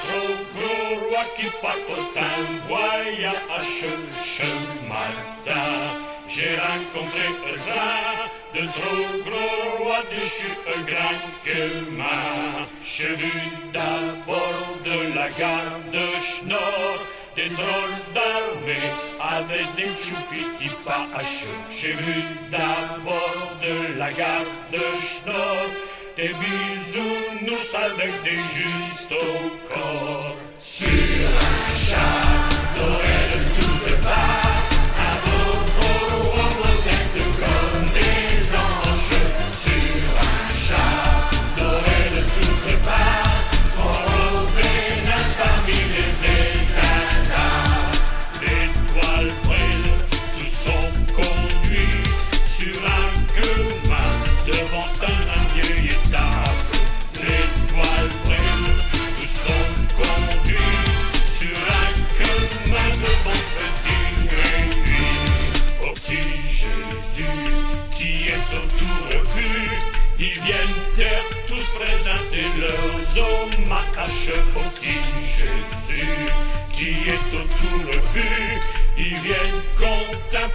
trop gros rois qui partent un voyage ce matin. J'ai rencontré un train de trop gros rois déchus, un grand chemin. J'ai vu d'abord de la gare de Schnorr des drôles d'armées avec des choupetits paches. J'ai vu d'abord de la gare de Schnorr des bisounours avec des justes au corps. Sur un char doré de toutes parts, un beau gros roi modeste comme des anges. Sur un char doré de toutes parts, corrobé nage parmi les éclats d'art. L'étoile brille, tous sont conduits sur un chemin devant un vieil étable. L'étoile brille, tous sont conduits sur un chemin devant petit réduit. Au petit Jésus qui est autour cru, ils viennent taire tous présenter leurs hommages. Au petit Jésus qui est autour cru, ils viennent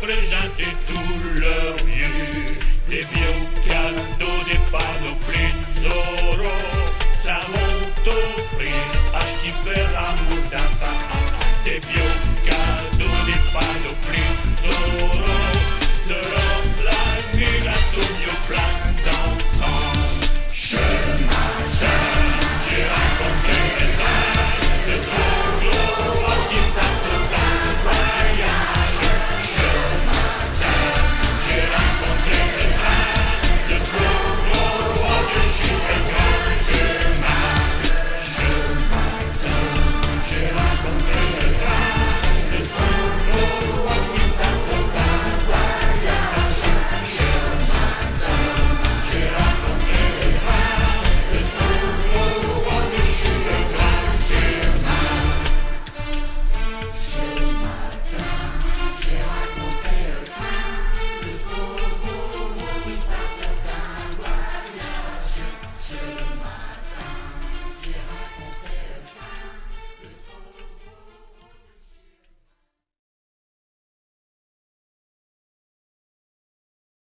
présenter tous leurs vieux, des vieux cadeaux, des panoplies de